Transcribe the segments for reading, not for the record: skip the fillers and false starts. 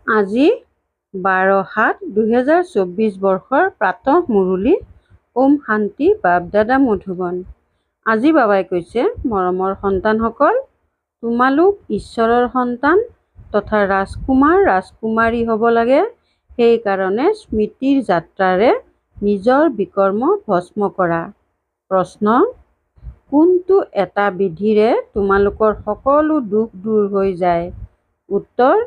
আজি 12/7/2024 বৰ্ষৰ প্ৰাতঃ মুৰলী। ওম শান্তি। বাপ-দাদা মধুবন। আজি বাবাই কৈছে, মৰমৰ সন্তানসকল, তোমালোক ঈশ্বৰৰ সন্তান তথা ৰাজকুমাৰ ৰাজকুমাৰী হ'ব লাগে। সেইকাৰণে স্মৃতিৰ যাত্ৰাৰে নিজৰ বিকৰ্ম ভস্ম কৰা। প্ৰশ্ন: কোনটো এটা বিধিৰে তোমালোকৰ সকলো দুখ দূৰ হৈ যায়? উত্তৰ: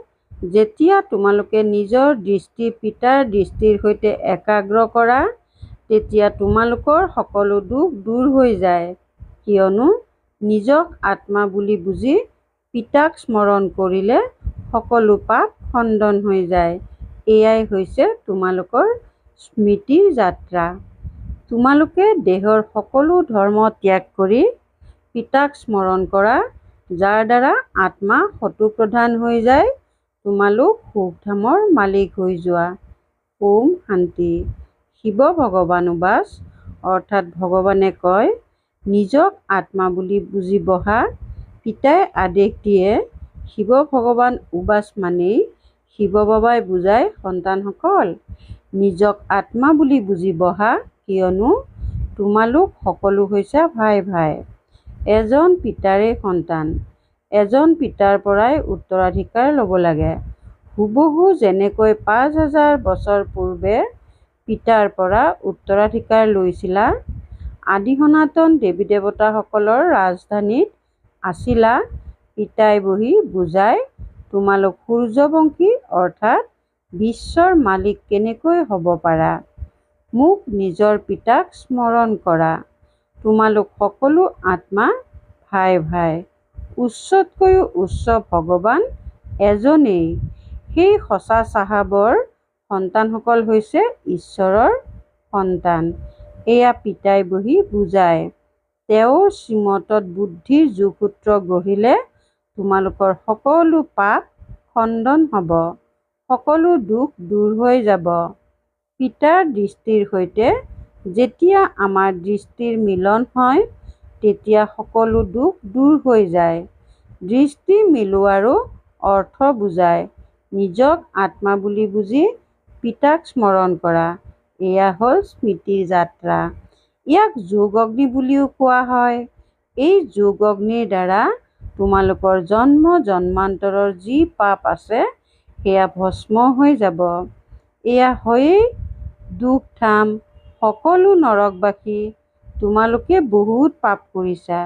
যেতিয়া তোমালোকে নিজৰ দৃষ্টি পিতাৰ দৃষ্টিৰ সৈতে একাগ্ৰ কৰা, তেতিয়া তোমালোকৰ সকলো দুখ দূৰ হৈ যায়। কিয়নো নিজক আত্মা বুলি বুজি পিতাক স্মৰণ কৰিলে সকলো পাপ খণ্ডন হৈ যায়। এয়াই হৈছে তোমালোকৰ স্মৃতিৰ যাত্ৰা। তোমালোকে দেহৰ সকলো ধৰ্ম ত্যাগ কৰি পিতাক স্মৰণ কৰা, যাৰ দ্বাৰা আত্মা সতোপ্ৰধান হৈ যায়। তোমালোক সুখধামৰ মালিক হৈ যোৱা। ওম শান্তি। শিৱ ভগৱানুবাচ অৰ্থাৎ ভগৱানে কয়, নিজক আত্মা বুলি বুজি বহা। পিতাই আদেশ দিয়ে। শিৱ ভগৱান উবাচ মানেই শিৱ বাবাই বুজায়, সন্তানসকল, নিজক আত্মা বুলি বুজি বহা, কিয়নো তোমালোক সকলো হৈছা ভাই ভাই। এজন পিতাৰেই সন্তান। এজন পিতাৰ পৰাই উত্তৰাধিকাৰ ল'ব লাগে। হুবহু যেনেকৈ ৫,০০০ বছৰ পূৰ্বে পিতাৰ পৰা উত্তৰাধিকাৰ লৈছিলা, আদি সনাতন দেৱী-দেৱতাসকলৰ ৰাজধানীত আছিলা। পিতাই বহি বুজায়, তোমালোক সূৰ্যবংশী অৰ্থাৎ বিশ্বৰ মালিক কেনেকৈ হ'ব পাৰা? মোক নিজৰ পিতাক স্মৰণ কৰা। তোমালোক সকলো আত্মা ভাই ভাই। উচ্চতকৈও উচ্চ ভগৱান এজনেই। সেই সঁচা চাহাবৰ সন্তানসকল হৈছে ঈশ্বৰৰ সন্তান। এয়া পিতাই বহি বুজায়। তেওঁৰ শ্ৰীমতত বুদ্ধিৰ যোগসূত্ৰ গঢ়িলে তোমালোকৰ সকলো পাপ খণ্ডন হ'ব, সকলো দুখ দূৰ হৈ যাব। পিতাৰ দৃষ্টিৰ সৈতে যেতিয়া আমাৰ দৃষ্টিৰ মিলন হয়, তেতিয়া সকলো দুখ দূৰ হৈ যায়। দৃষ্টি মিলোৱাৰো অৰ্থ বুজায়। নিজক আত্মা বুলি বুজি পিতাক স্মৰণ কৰা। এয়া হ'ল স্মৃতিৰ যাত্ৰা। ইয়াক যোগ অগ্নি বুলিও কোৱা হয়। এই যোগ অগ্নিৰ দ্বাৰা তোমালোকৰ জন্ম জন্মান্তৰৰ যি পাপ আছে, সেয়া ভস্ম হৈ যাব। এয়া হয়েই দুখধাম সকলো নৰকবাসী। তোমালোকে বহুত পাপ কৰিছা।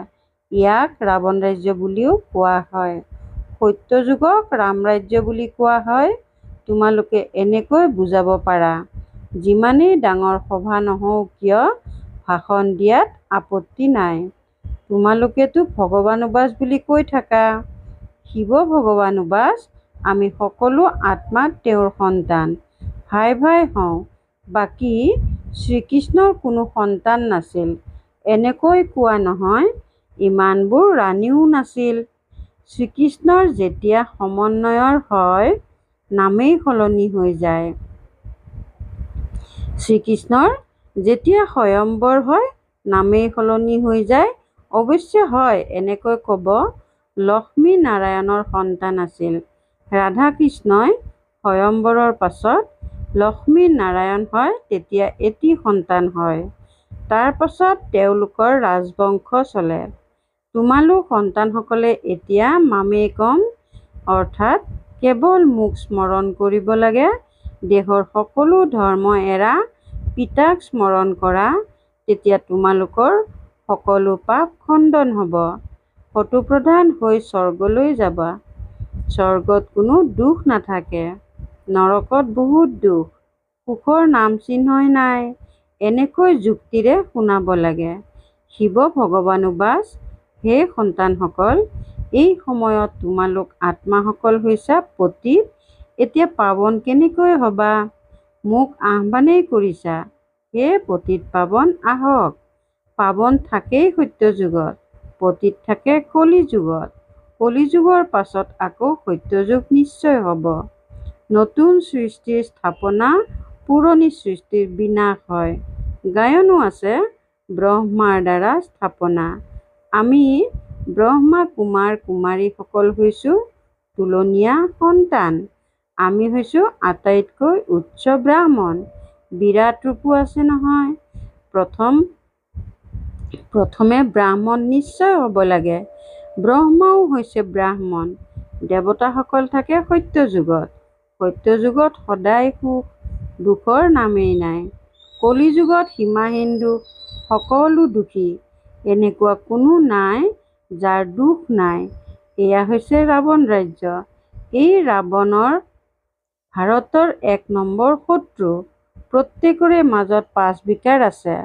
ইয়াক ৰাৱণ ৰাজ্য বুলিও কোৱা হয়। সত্যযুগক ৰামৰাজ্য বুলি কোৱা হয়। তোমালোকে এনেকৈ বুজাব পাৰা, যিমানেই ডাঙৰ সভা নহওঁ কিয় ভাষণ দিয়াত আপত্তি নাই। তোমালোকেতো ভগৱানুবাচ বুলি কৈ থাকা। শিৱ ভগৱানুবাচ, আমি সকলো আত্মা তেওঁৰ সন্তান। ভাই ভাই হওঁ। বাকী শ্ৰীকৃষ্ণৰ কোনো সন্তান নাছিল, এনেকৈ কোৱা নহয়। ইমানবোৰ ৰাণীও নাছিল। শ্ৰীকৃষ্ণৰ যেতিয়া সমন্বয়ৰ হয়, নামেই সলনি হৈ যায়। শ্ৰীকৃষ্ণৰ যেতিয়া স্বয়ম্বৰ হয়, নামেই সলনি হৈ যায়। অৱশ্যে হয়, এনেকৈ ক'ব, লক্ষ্মী নাৰায়ণৰ সন্তান আছিল। ৰাধা কৃষ্ণই স্বয়ম্বৰৰ পাছত লক্ষ্মী নাৰায়ণ হয়, তেতিয়া এটি সন্তান হয়। তাৰ পাছত তেওঁলোকৰ ৰাজবংশ চলে। তোমালোক সন্তানসকলে এতিয়া মামেকম অৰ্থাৎ কেৱল মোক স্মৰণ কৰিব লাগে। দেহৰ সকলো ধৰ্ম এৰা পিতাক স্মৰণ কৰা, তেতিয়া তোমালোকৰ সকলো পাপ খণ্ডন হ'ব। সতোপ্ৰধান হৈ স্বৰ্গলৈ যাবা। স্বৰ্গত কোনো দুখ নাথাকে। নৰকত বহুত দুখ। সুখৰ নাম চিহ্নই নাই। এনেকৈ যুক্তিৰে শুনাব লাগে। শিৱ ভগৱানুবাচ, হে সন্তানসকল, এই সময়ত তোমালোক আত্মাসকল হৈছা পতিত। এতিয়া পাৱন কেনেকৈ হ'বা? মোক আহ্বানেই কৰিছা। হে পতিত পাৱন, আহক। পাৱন থাকেই সত্যযুগত, পতিত থাকে কলিযুগত। কলিযুগৰ পাছত আকৌ সত্যযুগ নিশ্চয় হ'ব। নতুন সৃষ্টিৰ স্থাপনা, পুৰণি সৃষ্টিৰ বিনাশ হয়। গায়নো আছে, ব্ৰহ্মাৰ দ্বাৰা স্থাপনা। আমি ব্ৰহ্মা কুমাৰ কুমাৰীসকল হৈছোঁ তুলনীয়া সন্তান। আমি হৈছোঁ আটাইতকৈ উচ্চ ব্ৰাহ্মণ। বিৰাট ৰূপো আছে নহয়। প্ৰথমে ব্ৰাহ্মণ নিশ্চয় হ'ব লাগে। ব্ৰহ্মাও হৈছে ব্ৰাহ্মণ। দেৱতাসকল থাকে সত্যযুগত। সত্যযুগত সদায় সুখ, দুখৰ নামেই নাই। কলিযুগত সীমাহীন দুখ, সকলো দুখী। এনেকুৱা কোনো নাই যাৰ দুখ নাই। এয়া হৈছে ৰাৱণ ৰাজ্য। এই ৰাৱণৰ ভাৰতৰ ১ নম্বৰ শত্ৰু। প্ৰত্যেকৰে মাজত ৫ বিকাৰ আছে।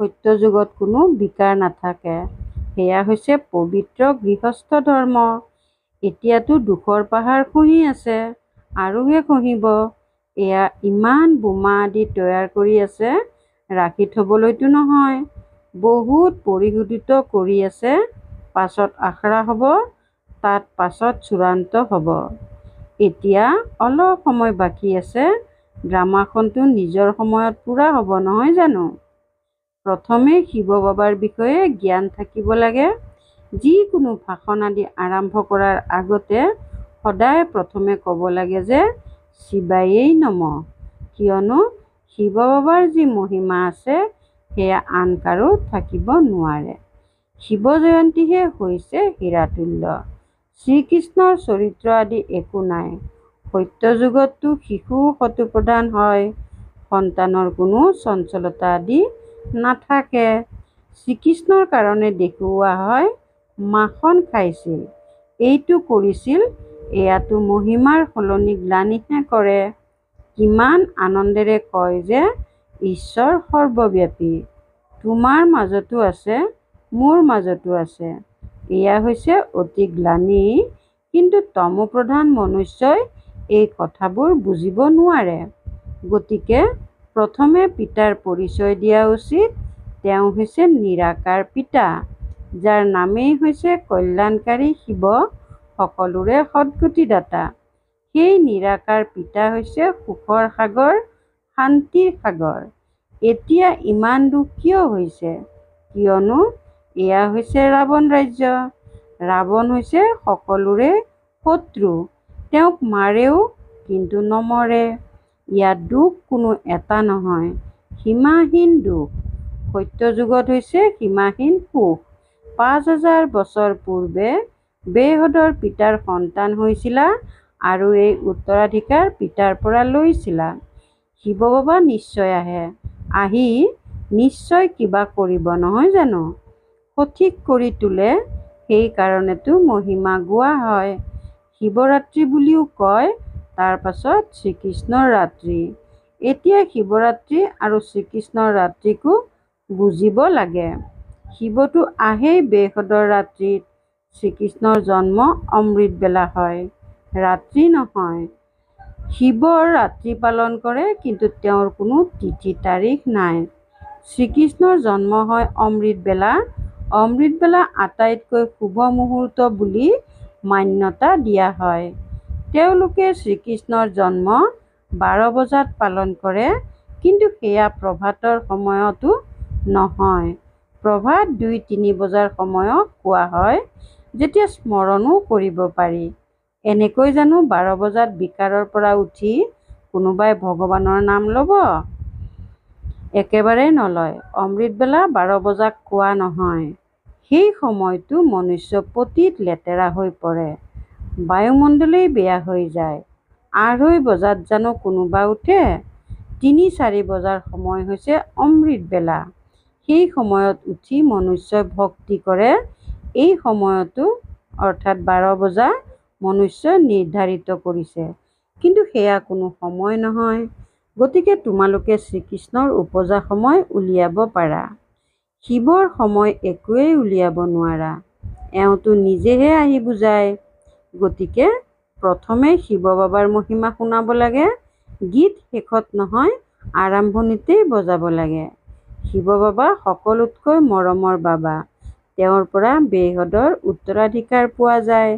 সত্যযুগত কোনো বিকাৰ নাথাকে। সেয়া হৈছে পবিত্ৰ গৃহস্থ ধৰ্ম। এতিয়াতো দুখৰ পাহাৰ খহি আছে, আৰুহে খহিব। এয়া ইমান বোমা আদি তৈয়াৰ কৰি আছে, ৰাখি থ'বলৈতো নহয়। বহুত পৰিশোধিত কৰি আছে। পাছত আখৰা হ'ব, তাত পাছত চূড়ান্ত হ'ব। এতিয়া অলপ সময় বাকী আছে। ড্ৰামাখনতো নিজৰ সময়ত পূৰা হ'ব নহয় জানো? প্ৰথমে শিৱ বাবাৰ বিষয়ে জ্ঞান থাকিব লাগে। যিকোনো ভাষণ আদি আৰম্ভ কৰাৰ আগতে সদায় প্ৰথমে ক'ব লাগে যে শিৱায়েই নমঃ। কিয়নো শিৱ বাবাৰ যি মহিমা আছে সেয়া আন কাৰো থাকিব নোৱাৰে। শিৱ জয়ন্তীহে হৈছে হীৰাতুল্য। শ্ৰীকৃষ্ণৰ চৰিত্ৰ আদি একো নাই। সত্যযুগততো শিশুও শত্ৰুপ্ৰধান হয়। সন্তানৰ কোনো চঞ্চলতা আদি নাথাকে। শ্ৰীকৃষ্ণৰ কাৰণে দেখুওৱা হয় মাখন খাইছিল, এইটো কৰিছিল, এয়াতো মহিমাৰ সলনি গ্লানিহে কৰে। কিমান আনন্দেৰে কয় যে ঈশ্বৰ সৰ্বব্যাপী। তোমাৰ মাজতো আছে, মোৰ মাজতো আছে। এয়া হৈছে অতি গ্লানি। কিন্তু তমোপ্ৰধান মনুষ্যই এই কথাবোৰ বুজিব নোৱাৰে। গতিকে প্ৰথমে পিতাৰ পৰিচয় দিয়া উচিত। তেওঁ হৈছে নিৰাকাৰ পিতা, যাৰ নামেই হৈছে কল্যাণকাৰী শিৱ, সকলোৰে সদ্গতিদাতা। সেই নিৰাকাৰ পিতা হৈছে সুখৰ সাগৰ, শান্তিৰ সাগৰ। এতিয়া ইমান দুখ কিয় হৈছে? কিয়নো এয়া হৈছে ৰাৱণ ৰাজ্য। ৰাৱণ হৈছে সকলোৰে শত্ৰু। তেওঁক মাৰেও, কিন্তু নমৰে। ইয়াত দুখ কোনো এটা নহয়, সীমাহীন দুখ। সত্যযুগত হৈছে সীমাহীন সুখ। ৫,০০০ বছৰ পূৰ্বে বেহদৰ পিতাৰ সন্তান হৈছিলা আৰু এই উত্তৰাধিকাৰ পিতাৰ পৰা লৈছিলা। শিৱ বাবা নিশ্চয় আহে। আহি নিশ্চয় কিবা কৰিব নহয় জানো? সঠিক কৰি তোলে। সেই কাৰণেতো মহিমা গোৱা হয়। শিৱৰাত্ৰি বুলিও কয়। তাৰ পাছত শ্ৰীকৃষ্ণৰ ৰাত্ৰি। এতিয়া শিৱৰাত্ৰি আৰু শ্ৰীকৃষ্ণৰ ৰাত্ৰিকো বুজিব লাগে। শিৱতো আহেই বেহদৰ ৰাত্ৰিত। শ্ৰীকৃষ্ণৰ জন্ম অমৃত বেলা হয়, ৰাত্ৰি নহয়। শিৱৰ ৰাত্ৰি পালন কৰে, কিন্তু তেওঁৰ কোনো তিথি তাৰিখ নাই। শ্ৰীকৃষ্ণৰ জন্ম হয় অমৃত বেলা। অমৃত বেলা আটাইতকৈ শুভ মুহূৰ্ত বুলি মান্যতা দিয়া হয়। তেওঁলোকে শ্ৰীকৃষ্ণৰ জন্ম ১২ বজাত পালন কৰে, কিন্তু সেয়া প্ৰভাতৰ সময়তো নহয়। প্ৰভাত ২-৩ বজাৰ সময়ক কোৱা হয়, যেতিয়া স্মৰণো কৰিব পাৰি। এনেকৈ জানো ১২ বজাত বিকাৰৰ পৰা উঠি কোনোবাই ভগৱানৰ নাম ল'ব? একেবাৰে নলয়। অমৃত বেলা ১২ বজাক কোৱা নহয়। সেই সময়তো মনুষ্য পতিত লেতেৰা হৈ পৰে। বায়ুমণ্ডলেই বেয়া হৈ যায়। ২:৩০ বজাত জানো কোনোবা উঠে? ৩-৪ বজাৰ সময় হৈছে অমৃত বেলা। সেই সময়ত উঠি মনুষ্যই ভক্তি কৰে। এই সময়তো অৰ্থাৎ ১২ বজা মনুষ্যই নিৰ্ধাৰিত কৰিছে, কিন্তু সেয়া কোনো সময় নহয়। গতিকে তোমালোকে শ্ৰীকৃষ্ণৰ উপজা সময় উলিয়াব পাৰা। শিৱৰ সময় একোৱেই উলিয়াব নোৱাৰা। এওঁতো নিজেহে আহি বুজায়। গতিকে প্ৰথমে শিৱ বাবাৰ মহিমা শুনাব লাগে। গীত শেষত নহয়, আৰম্ভণিতেই বজাব লাগে। শিৱ বাবা সকলোতকৈ মৰমৰ বাবা। তেওঁৰ পৰা বেহদৰ উত্তৰাধিকাৰ পোৱা যায়।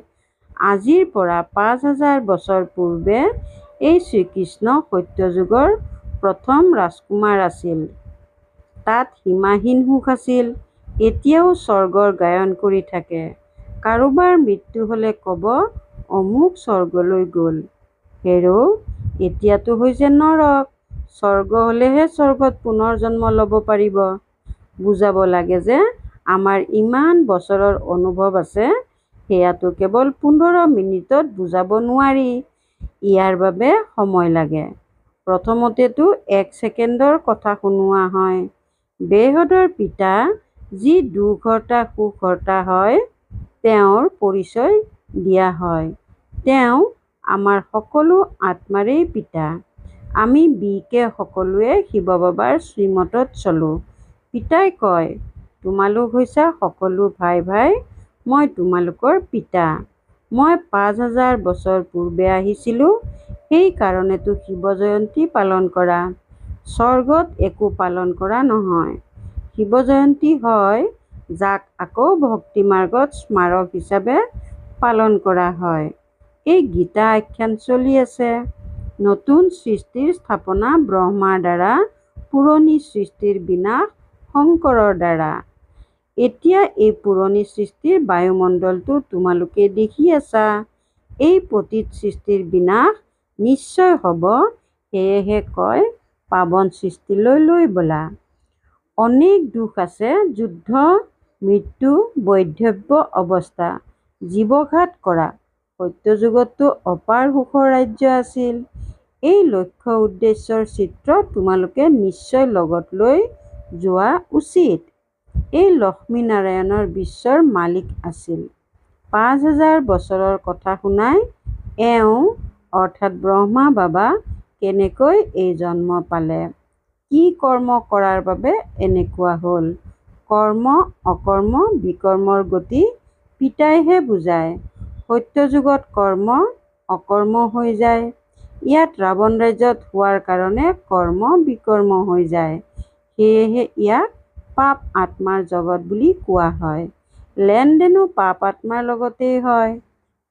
আজিৰ পৰা ৫,০০০ বছৰ পূৰ্বে এই শ্ৰীকৃষ্ণ সত্যযুগৰ প্ৰথম ৰাজকুমাৰ আছিল। তাত সীমাহীন সুখ আছিল। এতিয়াও স্বৰ্গৰ গায়ন কৰি থাকে। কাৰোবাৰ মৃত্যু হ'লে ক'ব অমুক স্বৰ্গলৈ গ'ল। হেৰৌ, এতিয়াতো হৈছে নৰক, স্বৰ্গ হ'লেহে স্বৰ্গত পুনৰ জন্ম ল'ব পাৰিব। বুজাব লাগে যে আমাৰ ইমান বছৰৰ অনুভৱ আছে, সেয়াটো কেৱল 15 মিনিটত বুজাব নোৱাৰি। ইয়াৰ বাবে সময় লাগে। প্ৰথমতেতো 1 ছেকেণ্ডৰ কথা শুনোৱা হয়। বেহদৰ পিতা যি দুৰ্ঘটা সুঘটা হয়, তেওঁৰ পৰিচয় দিয়া হয়। তেওঁ আমাৰ সকলো আত্মাৰেই পিতা। আমি বিকে সকলোৱে শিৱ বাবাৰ শ্ৰীমতত চলো। পিতাই কয়, তোমালোক হৈছা সকলো ভাই ভাই, মই তোমালোকৰ পিতা। মই 5000 বছৰ পূৰ্বে আহিছিলোঁ, সেই কাৰণেতো শিৱ জয়ন্তী পালন কৰা। স্বৰ্গত একো পালন কৰা নহয়। শিৱ জয়ন্তী হয়, যাক আকৌ ভক্তি মাৰ্গত স্মাৰক হিচাপে পালন কৰা হয়। এই গীতা আখ্যান চলি আছে। নতুন সৃষ্টিৰ স্থাপনা ব্ৰহ্মাৰ দ্বাৰা, পুৰণি সৃষ্টিৰ বিনাশ শংকৰৰ দ্বাৰা। এতিয়া এই পুৰণি সৃষ্টিৰ বায়ুমণ্ডলটো তোমালোকে দেখি আছা। এই পতিত সৃষ্টিৰ বিনাশ নিশ্চয় হ'ব, সেয়েহে কয় পাৱন সৃষ্টিলৈ লৈ ব'লা। অনেক দুখ আছে, যুদ্ধ, মৃত্যু, বৈধব্য অৱস্থা, জীৱঘাত কৰা। সত্যযুগততো অপাৰ সুখৰ ৰাজ্য আছিল। এই লক্ষ্য উদ্দেশ্যৰ চিত্ৰ তোমালোকে নিশ্চয় লগত লৈ যোৱা উচিত। এই লক্ষ্মীনাৰায়ণৰ বিশ্বৰ মালিক আছিল। 5000 বছৰৰ কথা শুনাই এওঁ অৰ্থাৎ ব্ৰহ্মা বাবা কেনেকৈ এই জন্ম পালে, কি কৰ্ম কৰাৰ বাবে এনেকুৱা হ'ল। কৰ্ম, অকৰ্ম, বিকৰ্মৰ গতি পিতাইহে বুজায়। সত্যযুগত কৰ্ম, অকৰ্ম হৈ যায়। ইয়াত ৰাৱণ ৰাজ্যত হোৱাৰ কাৰণে কৰ্ম বিকৰ্ম হৈ যায়। সেয়েহে ইয়াক পাপ আত্মাৰ জগত বুলি কোৱা হয়। লেনদেনো পাপ আত্মাৰ লগতেই হয়।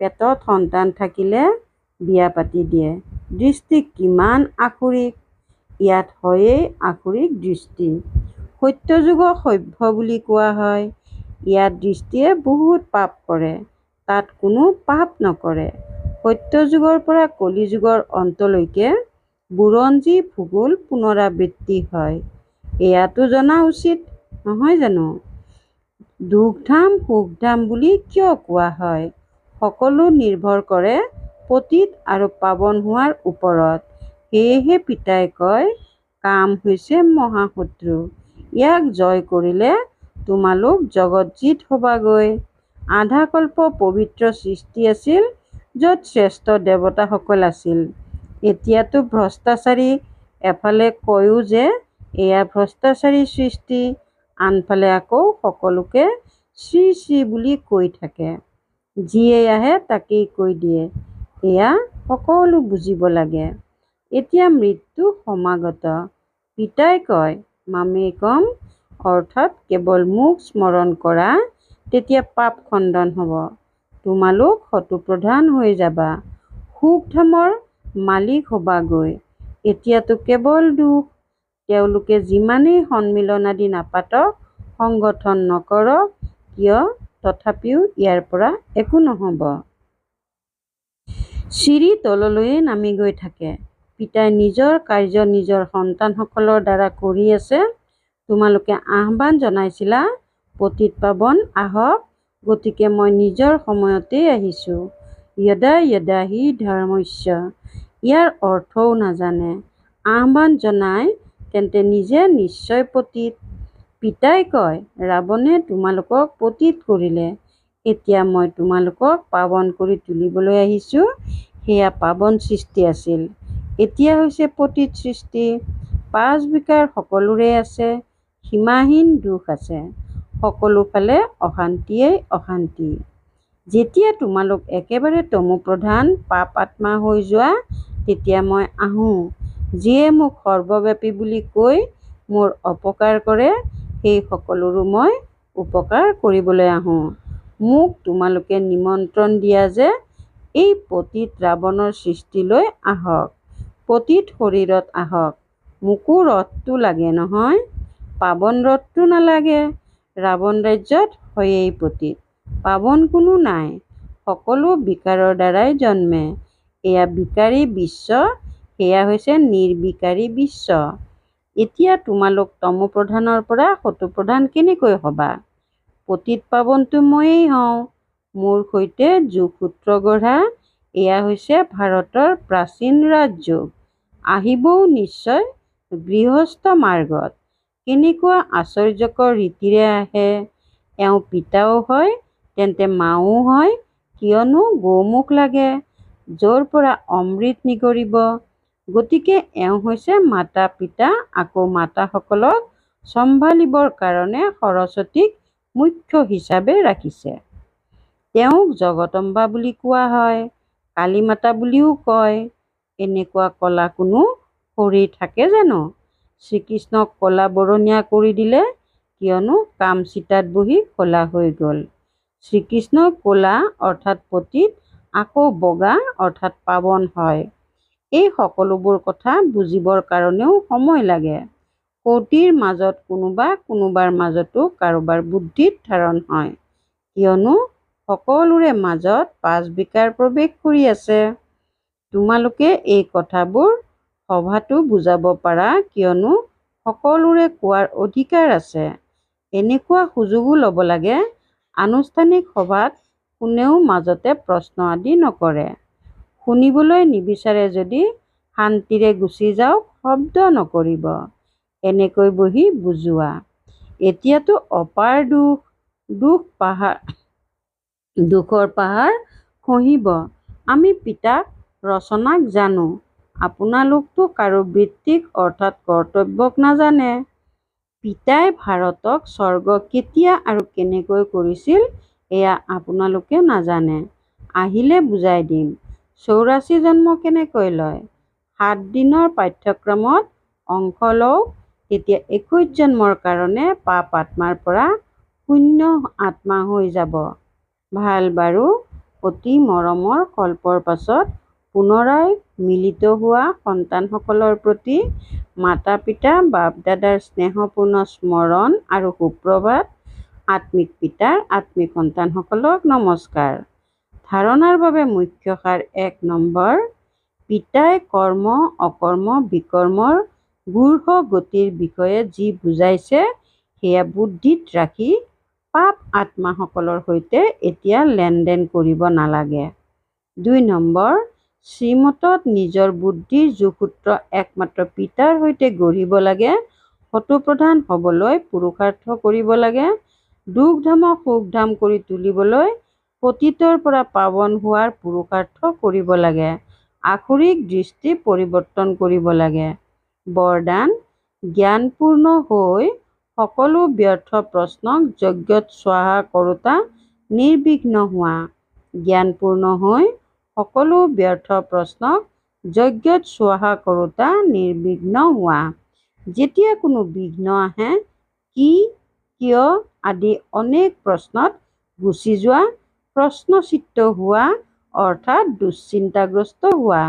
পেটত সন্তান থাকিলে বিয়া পাতি দিয়ে। দৃষ্টি কিমান আসুৰিক। ইয়াত হয়েই আসুৰিক দৃষ্টি। সত্যযুগক সভ্য বুলি কোৱা হয়। ইয়াত দৃষ্টিয়ে বহুত পাপ কৰে, তাত কোনো পাপ নকৰে। সত্যযুগৰ পৰা কলিযুগৰ অন্তলৈকে বুৰঞ্জী ভূগোল পুনৰাবৃত্তি হয়। এয়াতো জনা উচিত, নহয় জানো? দুখধাম সুখধাম বুলি কিয় কোৱা হয়? সকলো নিৰ্ভৰ কৰে পতিত আৰু পাৱন হোৱাৰ ওপৰত। সেয়েহে পিতাই কয়, কাম হৈছে মহাশত্ৰু। ইয়াক জয় কৰিলে তোমালোক জগতজিত হ'বাগৈ। আধা কল্প পবিত্ৰ সৃষ্টি আছিল, য'ত শ্ৰেষ্ঠ দেৱতাসকল আছিল। এতিয়াতো ভ্ৰষ্টাচাৰী। এফালে কয়ো যে এয়া ভ্ৰষ্টাচাৰী সৃষ্টি, আনফালে আকৌ সকলোকে শ্ৰী শ্ৰী বুলি কৈ থাকে। যিয়েই আহে তাকেই কৈ দিয়ে। এয়া সকলো বুজিব লাগে। এতিয়া মৃত্যু সমাগত। পিতাই কয়, মামেকম, অৰ্থাৎ কেৱল মোক স্মৰণ কৰা, তেতিয়া পাপ খণ্ডন হ'ব। তোমালোক শত্ৰুপ্ৰধান হৈ যাবা, সুখধামৰ মালিক হ'বাগৈ। এতিয়াতো কেৱল দুখ। তেওঁলোকে যিমানেই সন্মিলন আদি নাপাতক, সংগঠন নকৰক কিয়, তথাপিও ইয়াৰ পৰা একো নহ'ব। চিৰি তললৈয়ে নামি গৈ থাকে। পিতাই নিজৰ কাৰ্য নিজৰ সন্তানসকলৰ দ্বাৰা কৰি আছে। তোমালোকে আহ্বান জনাইছিলা, পতিত পাৱন আহক, গতিকে মই নিজৰ সময়তেই আহিছোঁ। য়দা য়দা হি ধৰ্মস্য। ইয়াৰ অৰ্থও নাজানে। আহ্বান জনাই তেন্তে নিজে নিশ্চয় পতিত। পিতাই কয়, ৰাৱণে তোমালোকক পতিত কৰিলে। এতিয়া মই তোমালোকক পাৱন কৰি তুলিবলৈ আহিছোঁ। সেয়া পাৱন সৃষ্টি আছিল, এতিয়া হৈছে পতিত সৃষ্টি। 5 বিকাৰ সকলোৰে আছে, সীমাহীন দুখ আছে। সকলো ফালে অশান্তিয়েই অশান্তি। যেতিয়া তোমালোক একেবাৰে তমোপ্ৰধান পাপ আত্মা হৈ যোৱা, তেতিয়া মই আহোঁ। যিয়ে মোক সৰ্বব্যাপী বুলি কৈ মোৰ অপকাৰ কৰে, সেই সকলোৰো মই উপকাৰ কৰিবলৈ আহোঁ। মোক তোমালোকে নিমন্ত্ৰণ দিয়া যে এই পতিত ৰাৱণৰ সৃষ্টিলৈ আহক, পতিত শৰীৰত আহক। মোকো ৰথটো লাগে নহয়, পাৱন ৰথটো নালাগে। ৰাৱণ ৰাজ্যত হয়েই পতিত, পাৱন কোনো নাই। সকলো বিকাৰৰ দ্বাৰাই জন্মে। এয়া বিকাৰী বিশ্ব, সেয়া হৈছে নিৰ্বিকাৰী বিশ্ব। এতিয়া তোমালোক তমোপ্ৰধানৰ পৰা সতোপ্ৰধান কেনেকৈ হ'বা? পতিত পাৱনটো ময়েই হওঁ। মোৰ সৈতে যোগসূত্ৰ গঢ়া এয়া হৈছে ভাৰতৰ প্ৰাচীন ৰাজযোগ। আহিবও নিশ্চয় গৃহস্থ মাৰ্গত। কেনেকুৱা আশ্চৰ্যকৰ ৰীতিৰে আহে। এওঁ পিতাও হয়, তেন্তে মাও হয়, কিয়নো গৌমুখ লাগে, য'ৰ পৰা অমৃত নিগৰিব। গতিকে এওঁ হৈছে মাতা পিতা, আকৌ মাতাসকলক চম্ভালিবৰ কাৰণে সৰস্বতীক মুখ্য হিচাপে ৰাখিছে। তেওঁক জগদম্বা বুলি কোৱা হয়, কালী মাতা বুলিও কয়। এনেকুৱা কলা কোনো শৰীৰ থাকে জানো? শ্ৰীকৃষ্ণক কলা বৰণীয়া কৰি দিলে, কিয়নো কামচিতাত বহি কলা হৈ গ'ল। শ্ৰীকৃষ্ণ কলা অৰ্থাৎ পতিত, আকৌ বগা অৰ্থাৎ পাৱন হয়। এই সকলোবোৰ কথা বুজিবৰ কাৰণেও সময় লাগে। কৌটিৰ মাজত কোনোবাৰ মাজতো কাৰোবাৰ বুদ্ধিত ধাৰণ হয়, কিয়নো সকলোৰে মাজত 5 বিকাৰ প্ৰৱেশ কৰি আছে। তোমালোকে এই কথাবোৰ সভাতো বুজাব পাৰা, কিয়নো সকলোৰে কোৱাৰ অধিকাৰ আছে। এনেকুৱা সুযোগো ল'ব লাগে, আনুষ্ঠানিক সভাত কোনেও মাজতে প্ৰশ্ন আদি নকৰে। শুনিবলৈ নিবিচাৰে যদি শান্তিৰে গুচি যাওক, শব্দ নকৰিব। এনেকৈ বহি বুজোৱা। এতিয়াতো অপাৰ দুখৰ পাহাৰ খহিব। আমি পিতাক ৰচনাক জানো, আপোনালোকতো কাৰো বৃত্তিক অৰ্থাৎ কৰ্তব্যক নাজানে। পিতাই ভাৰতক স্বৰ্গ কেতিয়া আৰু কেনেকৈ কৰিছিল, এয়া আপোনালোকে নাজানে। আহিলে বুজাই দিম। 84 জন্ম কেনেকৈ লয়? 7 দিনৰ পাঠ্যক্ৰমত অংশ লওক, তেতিয়া 21 জন্মৰ কাৰণে পাপ আত্মাৰ পৰা শূন্য আত্মা হৈ যাব। ভাল বাৰু। অতি মৰমৰ কল্পৰ পাছত পুনৰাই মিলিত হোৱা সন্তানসকলৰ প্ৰতি মাতা পিতা বাপ দাদাৰ স্নেহপূৰ্ণ স্মৰণ আৰু সুপ্ৰভাত। আত্মিক পিতাৰ আত্মিক সন্তানসকলক নমস্কাৰ। ধাৰণাৰ বাবে মুখ্য সাৰ 1 নম্বৰ। পিতাই কৰ্ম অকৰ্ম বিকৰ্মৰ গূঢ় গতিৰ বিষয়ে যি বুজাইছে, সেয়া বুদ্ধিত ৰাখি পাপ আত্মাসকলৰ সৈতে এতিয়া লেনদেন কৰিব নালাগে। 2 নম্বৰ। শ্ৰীমতত নিজৰ বুদ্ধিৰ যোগসূত্ৰ একমাত্ৰ পিতাৰ সৈতে গঢ়িব লাগে, সতোপ্ৰধান হ'বলৈ পুৰুষাৰ্থ কৰিব লাগে, দুখধামক সুখধাম কৰি তুলিবলৈ পতিতৰ পৰা পাৱন হোৱাৰ পুৰুষাৰ্থ কৰিব লাগে, আসুৰিক দৃষ্টি পৰিৱৰ্তন কৰিব লাগে। বৰদান: জ্ঞানপূৰ্ণ হৈ সকলো ব্যৰ্থ প্ৰশ্নক যজ্ঞত স্বাহা কৰোঁতা নিৰ্বিঘ্ন হোৱা। জ্ঞানপূৰ্ণ হৈ সকলো ব্যৰ্থ প্ৰশ্নক যজ্ঞত স্বাহা কৰোঁতা নিৰ্বিঘ্ন হোৱা। যেতিয়া কোনো বিঘ্ন আহে, কি, কিয় আদি অনেক প্ৰশ্নত গুচি যোৱা, প্ৰশ্নচিত্ত হোৱা অৰ্থাৎ দুশ্চিন্তাগ্ৰস্ত হোৱা।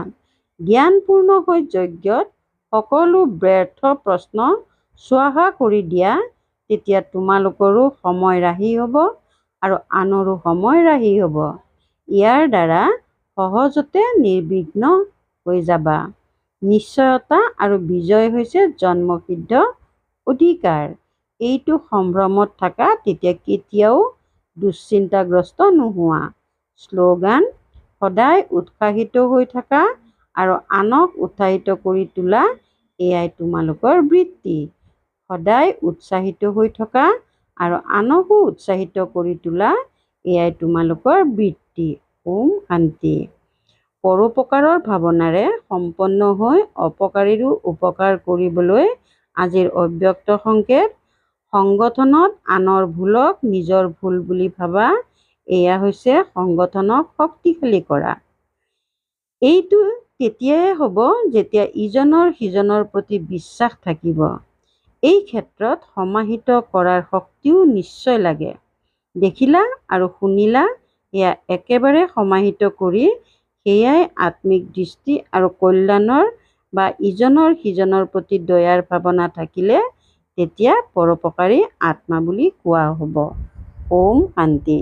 জ্ঞানপূৰ্ণ হৈ যজ্ঞত সকলো ব্যৰ্থ প্ৰশ্ন স্বাহা কৰি দিয়া, তেতিয়া তোমালোকৰো সময় ৰাহি হ'ব আৰু আনৰো সময় ৰাহি হ'ব। ইয়াৰ দ্বাৰা সহজতে নিৰ্বিঘ্ন হৈ যাবা। নিশ্চয়তা আৰু বিজয় হৈছে জন্মসিদ্ধ অধিকাৰ। এইটো সম্ভ্ৰমত থাকা, তেতিয়া কেতিয়াও দুশ্চিন্তাগ্ৰস্ত নোহোৱা। শ্লোগান: সদায় উৎসাহিত হৈ থাকা আৰু আনক উৎসাহিত কৰি তোলা, এয়াই তোমালোকৰ বৃত্তি। সদায় উৎসাহিত হৈ থকা আৰু আনকো উৎসাহিত কৰি তোলা, এয়াই তোমালোকৰ বৃত্তি। ওম শান্তি। পৰোপকাৰৰ ভাৱনাৰে সম্পন্ন হৈ অপকাৰীৰো উপকাৰ কৰিবলৈ আজিৰ অব্যক্ত সংকেত: সংগঠনত আনৰ ভুলক নিজৰ ভুল বুলি ভাবা, এয়া হৈছে সংগঠনক শক্তিশালী কৰা। এইটো তেতিয়াহে হ'ব যেতিয়া ইজনৰ সিজনৰ প্ৰতি বিশ্বাস থাকিব। এই ক্ষেত্ৰত সমাহিত কৰাৰ শক্তিও নিশ্চয় লাগে। দেখিলা আৰু শুনিলা, এয়া একেবাৰে সমাহিত কৰি সেয়াই আত্মিক দৃষ্টি আৰু কল্যাণৰ বা ইজনৰ সিজনৰ প্ৰতি দয়াৰ ভাৱনা থাকিলে তেতিয়া পৰোপকাৰী আত্মা বুলি কোৱা হ'ব। ওম শান্তি।